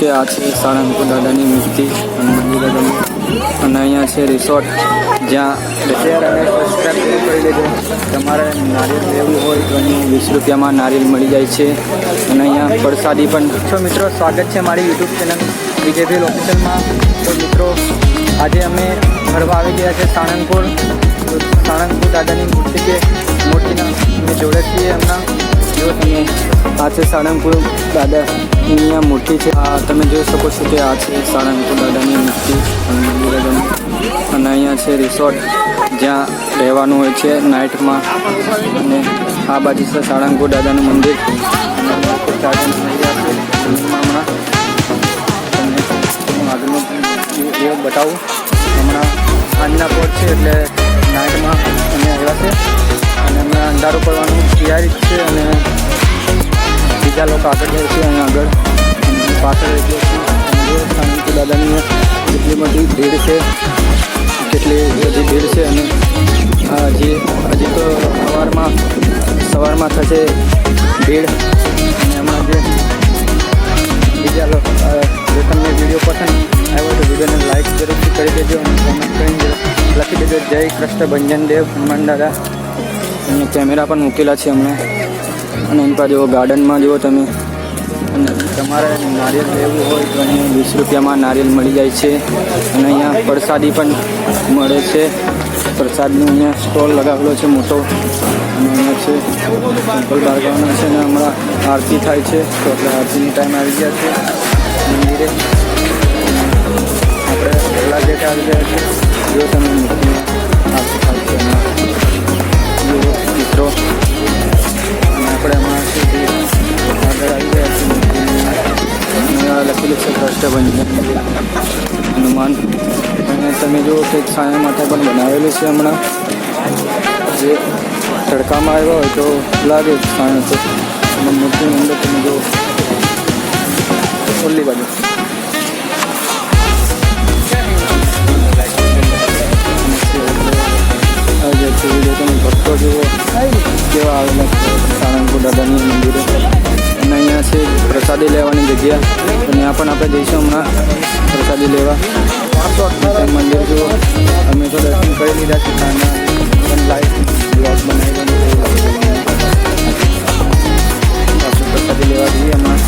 કે આ છે સાળંગપુર દાદાની મૂર્તિ અને મંદિર અને અહીંયા છે રિસોર્ટ જ્યાં શેર અને સબસ્ક્રાઈબ કરી દેજો. તમારે નારિયેળ લેવું હોય તો અહીં 20 રૂપિયામાં નારિયેળ મળી જાય છે અને અહીંયા પ્રસાદી પણ. તો મિત્રો સ્વાગત છે મારી યુટ્યુબ ચેનલ વિજયભાઈ ઓફિશિયલમાં. તો મિત્રો આજે અમે ફરવા આવી ગયા છે સાળંગપુર દાદાની મૂર્તિના અમે જોડે છીએ હમણાં. જો તમે આ છે સાળંગપુર દાદાની આ મૂર્તિ છે. આ તમે જોઈ શકો છો કે આ છે સાળંગપુર દાદાની મૂર્તિ અને મંદિર અને અહીંયા છે રિસોર્ટ જ્યાં રહેવાનું હોય છે નાઇટમાં. અને આ બાજુ છે સાળંગપુર દાદાનું મંદિર અને હમણાં તમને હું આગળનો વ્યૂ બતાવું. હમણાં સાંજના પોટ છે એટલે નાઇટમાં અમે આવ્યા છે અને હમણાં અંધારું પડવાનું તૈયારી છે અને બીજા લોકો આગળ જાય છે. અહીંયા આગળ પાછળ સાળંગપુર દાદાની કેટલી બધી ભીડ છે, કેટલી બધી ભીડ છે. અને હજી તો સવારમાં થશે ભીડ. અને હમણાં જે બીજા લોકો જો તમને વિડીયો પસંદ આવ્યો તો વિડીયોને લાઈક જરૂરથી કરી દેજો અને કોમેન્ટ કરીને લખી દેજો જય કૃષ્ણ ભંજન દેવ હનુમાન દાદા. અહીંયા કેમેરા પણ મૂકેલા છે હમણાં. અને એની પાસે જુઓ ગાર્ડનમાં જુઓ તમે. અને તમારે નારિયેળ લેવું હોય તો અહીં 20 રૂપિયામાં નારિયેળ મળી જાય છે અને અહીંયા પ્રસાદી પણ મળે છે. પ્રસાદનો અહીંયા સ્ટોલ લગાવેલો છે મોટો. અને અહીંયા છે ટેમ્પલ બારગાવાનો છે અને હમણાં આરતી થાય છે તો એટલે આરતીની ટાઈમ આવી ગયા છે મંદિરે. આપણે પહેલાં ડેટ આવી ગયા છે. જો તમે મૂર્તિમાં આરતી થાય છે હમણાં મિત્રો. અને આપણે હમણાં સુધી આગળ આવી ગયા છીએ. લખેલું છે કૃષ્ણ ભંજન હનુમાન. અને તમે જુઓ કે છાયા માથા પણ બનાવેલું છે હમણાં. જે તડકામાં આવ્યો હોય તો લાગે છાયા તો. અને મૂર્તિની અંદર તમે જુઓ ઓલી બાજુ તમે ભક્તો જુઓ કેવા આવેલા છે સાળંગપુર દાદાની મંદિરે. અને અહીંયા છે પ્રસાદી લેવાની જગ્યા. તો ત્યાં પણ આપણે જઈશું હમણાં પ્રસાદી લેવા. મંદિર જુઓ અમે તો દર્શન કરી લીધા છે. ત્યાંના પણ લાઈવ બ્લોગ બનાવી આપણે પ્રસાદી લેવા જઈએ હમણાં.